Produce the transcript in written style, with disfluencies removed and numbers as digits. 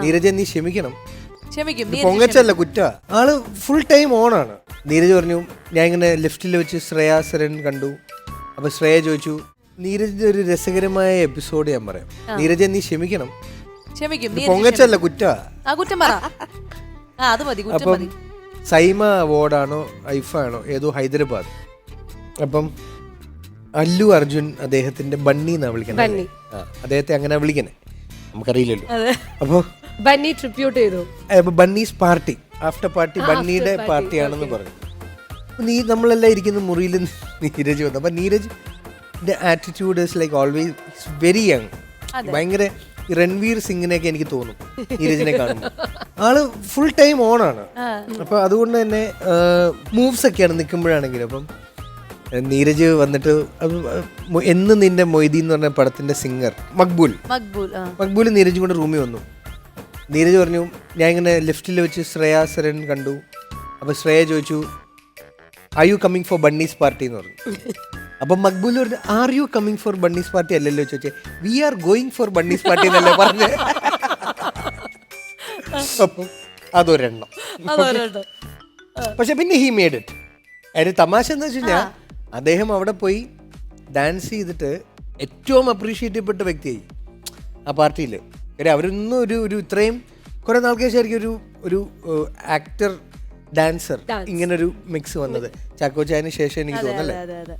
നീരജ് നീ ക്ഷമിക്കണം, ക്ഷമിക്കും. പൊങ്ങച്ചല്ല കുറ്റ. ആള് ഫുൾ ടൈം ഓണാണ്. നീരജ് പറഞ്ഞു ഞാൻ ഇങ്ങനെ ലെഫ്റ്റിൽ വെച്ച് ശ്രേയ സരൻ കണ്ടു. അപ്പൊ ശ്രേയ ചോദിച്ചു നീരജിന്റെ ഒരു രസകരമായ എപ്പിസോഡ് ഞാൻ പറയാം, നീരജ് നീ ക്ഷമിക്കണം, ക്ഷമിക്കും. പൊങ്ങച്ചല്ല കുറ്റ. കുറ്റം പറ. അത് മതി. അപ്പം സൈമ അവാർഡാണോ ഐഫ ആണോ ഏതോ ഹൈദരാബാദ്. അപ്പം അല്ലു അർജുൻ അദ്ദേഹത്തിന്റെ ബണ്ണി എന്നാ വിളിക്കുന്നത്. അദ്ദേഹത്തെ അങ്ങനെ വിളിക്കണേ, നമുക്കറിയില്ലല്ലോ. അപ്പൊ ബണ്ണി ട്രിബ്യൂട്ട് ചെയ്തു. ബണ്ണീസ് പാർട്ടി, ആഫ്റ്റർ പാർട്ടി ബണ്ണിയുടെ പാർട്ടിയാണെന്ന് പറഞ്ഞു. നീ നമ്മളെല്ലാം ഇരിക്കുന്ന മുറിയിൽ നീരജ് വന്നു. അപ്പൊ നീരജിന്റെ attitude is like always very young. ഭയങ്കര രൺവീർ സിംഗിനെയൊക്കെ എനിക്ക് തോന്നും നീരജിനെ കാണുമ്പോൾ. ആള് ഫുൾ ടൈം ഓണാണ്. അപ്പൊ അതുകൊണ്ട് തന്നെ മൂവ്സ് ഒക്കെയാണ് നിൽക്കുമ്പോഴാണെങ്കിലും. അപ്പം നീരജ് വന്നിട്ട് എന്ന് നിന്റെ മൊയ്തീൻ എന്ന് പറഞ്ഞ പടത്തിന്റെ സിംഗർ മക്ബൂൽ നീരജ് കൊണ്ട് റൂമിൽ വന്നു. നീരജ് പറഞ്ഞു ഞാൻ ഇങ്ങനെ ലെഫ്റ്റിൽ വെച്ച് ശ്രേയ സരൻ കണ്ടു. അപ്പൊ ശ്രേയ ചോദിച്ചു are you coming for Bunny's party എന്ന് പറഞ്ഞു. അപ്പൊ മക്ബൂൽ പറഞ്ഞു are you coming for Bunny's party അല്ലല്ലോ ചോദിച്ചേ, we are going for Bunny's party എന്നല്ലേ പറഞ്ഞേ. അപ്പം അതൊരെണ്ണം. പക്ഷെ പിന്നെ ഹി മേഡ് ഇറ്റ്. അതിന് തമാശ എന്ന് വെച്ച് കഴിഞ്ഞാൽ അദ്ദേഹം അവിടെ പോയി ഡാൻസ് ചെയ്തിട്ട് ഏറ്റവും അപ്രീഷിയേറ്റ് ചെയ്യപ്പെട്ട വ്യക്തിയായി ആ പാർട്ടിയിൽ. കാര്യം അവരൊന്നും ഒരു ഇത്രയും കുറെ നാൾക്ക് ശേഷമായിരിക്കും ഒരു ആക്ടർ ഡാൻസർ ഇങ്ങനൊരു മിക്സ് വന്നത്. ചാക്കോച്ചായന് ശേഷം എനിക്ക് തോന്നുന്നല്ലേ.